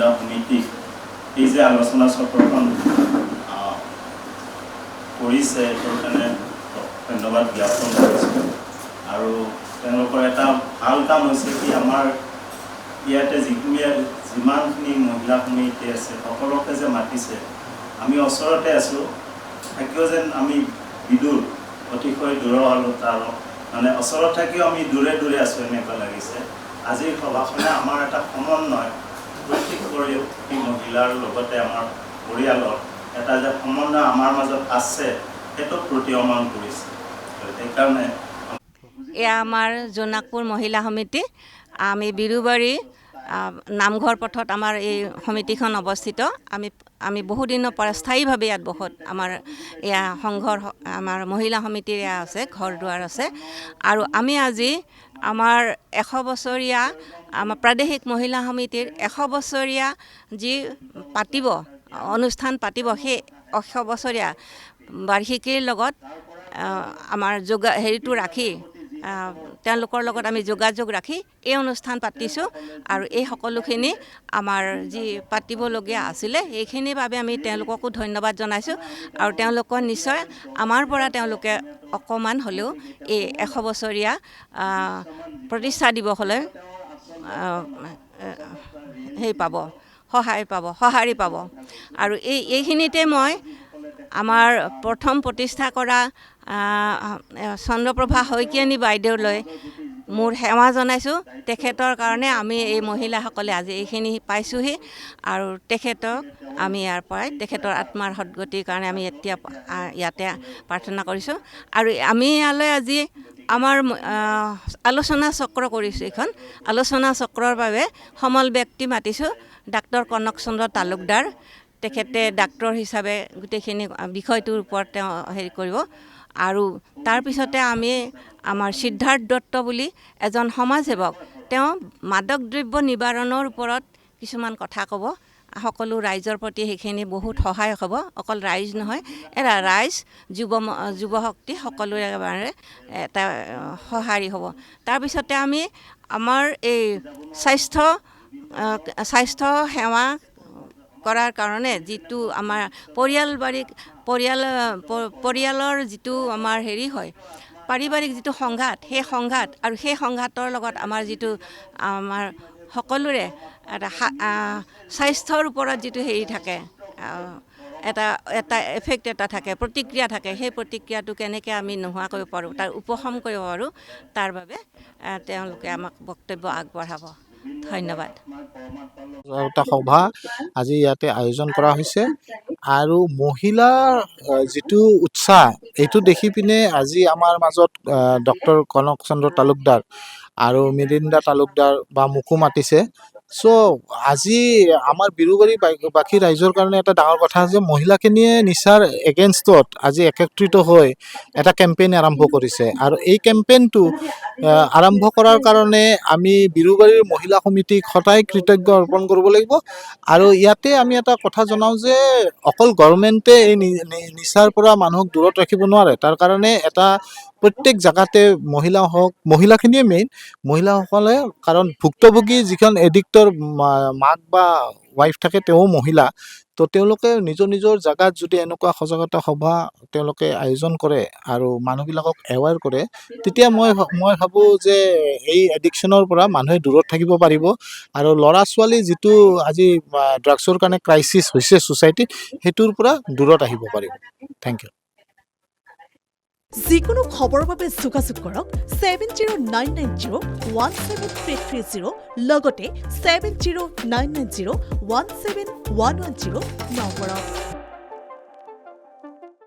মহিলা সমিতি এই যে আলোচনা চক্ৰখন কৰিছে এইটোৰ কাৰণে ধন্যবাদ জ্ঞাপন কৰিছোঁ। আৰু তেওঁলোকৰ এটা ভাল কাম হৈছে কি আমাৰ ইয়াতে যিমানখিনি মহিলা সমিতি আছে সকলোকে যে মাতিছে, আমি ওচৰতে আছোঁ থাকিও যেন আমি বিদূৰ অতিশয় দূৰৰ হ'লোঁ তাৰ মানে ওচৰত থাকিও আমি দূৰে দূৰে আছোঁ এনেকুৱা লাগিছে। আজিৰ সভাখনে আমাৰ এটা সমন্বয় প্ৰত্যেকৰে মহিলাৰ লগতে আমাৰ পৰিয়ালৰ এটা যে সমন্বয় আমাৰ মাজত আছে সেইটো প্ৰতীয়মান কৰিছে। সেইকাৰণে এয়া আমাৰ জোনাকপুৰ মহিলা সমিতি, আমি বিৰুবাৰী নামঘৰ পথত আমাৰ এই সমিতিখন অৱস্থিত। আমি বহুদিনৰ পৰা স্থায়ীভাৱে ইয়াত আমাৰ এয়া সংঘৰ আমাৰ মহিলা সমিতিৰ এয়া আছে, ঘৰ দুৱাৰ আছে। আৰু আমি আজি আমাৰ 100 বছৰীয়া আমাৰ প্ৰাদেশিক মহিলা সমিতিৰ 100 বছৰীয়া যি অনুষ্ঠান পাতিব, সেই 100 বছৰীয়া বাৰ্ষিকীৰ লগত আমাৰ হেৰিটো ৰাখি তেওঁলোকৰ লগত আমি যোগাযোগ ৰাখি এই অনুষ্ঠান পাতিছোঁ। আৰু এই সকলোখিনি আমাৰ যি পাতিবলগীয়া আছিলে সেইখিনিৰ বাবে আমি তেওঁলোককো ধন্যবাদ জনাইছোঁ। আৰু তেওঁলোকৰ নিশ্চয় আমাৰ পৰা তেওঁলোকে অকণমান হ'লেও এই 100 বছৰীয়া প্ৰতিষ্ঠা দিৱসলৈ সঁহাৰি পাব। আৰু এইখিনিতে মই আমাৰ প্ৰথম প্ৰতিষ্ঠা কৰা চন্দ্ৰপ্ৰভা শইকীয়ানী বাইদেউলৈ মোৰ সেৱা জনাইছোঁ। তেখেতৰ কাৰণে আমি এই মহিলাসকলে আজি এইখিনি পাইছোঁহি। আৰু তেখেতক আমি ইয়াৰ পৰাই তেখেতৰ আত্মাৰ সদ্গতিৰ কাৰণে আমি এতিয়া ইয়াতে প্ৰাৰ্থনা কৰিছোঁ। আৰু আমি ইয়ালৈ আজি আমাৰ আলোচনা চক্ৰ কৰিছোঁ। এইখন আলোচনা চক্ৰৰ বাবে সমল ব্যক্তি মাতিছোঁ। ডাক্তৰ কনক চন্দ্ৰ তালুকদাৰ, তেখেতে ডাক্তৰ হিচাপে গোটেইখিনি বিষয়টোৰ ওপৰত তেওঁ হেৰি কৰিব। আৰু তাৰপিছতে আমি আমাৰ সিদ্ধাৰ্থ দত্ত বুলি এজন সমাজসেৱক, তেওঁ মাদক দ্ৰব্য নিবাৰণৰ ওপৰত কিছুমান কথা ক'ব। সকলো ৰাইজৰ প্ৰতি সেইখিনি বহুত সহায়ক হ'ব। অকল ৰাইজ নহয়, এটা ৰাইজ যুৱ শক্তি সকলোৰে বাবে এটা সঁহাৰি হ'ব। তাৰপিছতে আমি আমাৰ এই স্বাস্থ্য সেৱা কৰাৰ কাৰণে যিটো আমাৰ পৰিয়ালৰ যিটো আমাৰ হেৰি হয়, পাৰিবাৰিক যিটো সংঘাত, সেই সংঘাত আৰু সেই সংঘাতৰ লগত আমাৰ যিটো আমাৰ সকলোৰে এটা স্বাস্থ্যৰ ওপৰত যিটো হেৰি থাকে, এটা এফেক্ট এটা থাকে, প্ৰতিক্ৰিয়া থাকে, সেই প্ৰতিক্ৰিয়াটো কেনেকৈ আমি নোহোৱা কৰিব পাৰোঁ, তাৰ উপশম কৰিব পাৰোঁ, তাৰ বাবে তেওঁলোকে আমাক বক্তব্য আগবঢ়াব। ধন্যবাদ। এটা সভা আজি ইয়াতে আয়োজন কৰা হৈছে। আৰু মহিলাৰ যিটো উৎসাহ, এইটো দেখি পিনে আজি আমাৰ মাজত ডক্টৰ কনক চন্দ্ৰ তালুকদাৰ আৰু মিৰিন্দা তালুকদাৰ বা মোকো মাতিছে। চ' আজি আমাৰ বিৰুবাৰী বাকী ৰাইজৰ কাৰণে এটা ডাঙৰ কথা যে মহিলাখিনিয়ে নিচাৰ এগেইনষ্টত আজি একত্ৰিত হৈ এটা কেম্পেইন আৰম্ভ কৰিছে। আৰু এই কেম্পেইনটো আৰম্ভ কৰাৰ কাৰণে আমি বিৰুবাৰীৰ মহিলা সমিতিক সদায় কৃতজ্ঞ অৰ্পণ কৰিব লাগিব। আৰু ইয়াতে আমি এটা কথা জনাওঁ যে অকল গভৰ্ণমেণ্টে এই নিচাৰ পৰা মানুহক দূৰত ৰাখিব নোৱাৰে। তাৰ কাৰণে এটা প্ৰত্যেক জেগাতে মহিলাখিনিয়ে মেইন, মহিলাসকলে, কাৰণ ভুক্তভোগী যিখন এডিক্টৰ মাক বা ৱাইফ থাকে তেওঁ মহিলা, তো তেওঁলোকে নিজৰ জেগাত যদি এনেকুৱা সজাগতা সভা তেওঁলোকে আয়োজন কৰে আৰু মানুহবিলাকক এৱাৰ কৰে, তেতিয়া মই ভাবোঁ যে এই এডিকশ্যনৰ পৰা মানুহে দূৰত থাকিব পাৰিব। আৰু ল'ৰা ছোৱালী যিটো আজি ড্ৰাগছৰ কাৰণে ক্ৰাইচিছ হৈছে ছ'চাইটিত, সেইটোৰ পৰা দূৰত আহিব পাৰিব। Thank you. যিকোনো খবৰৰ বাবে যোগাযোগ কৰক 7099017330 লগতে 7099017110 নম্বৰত।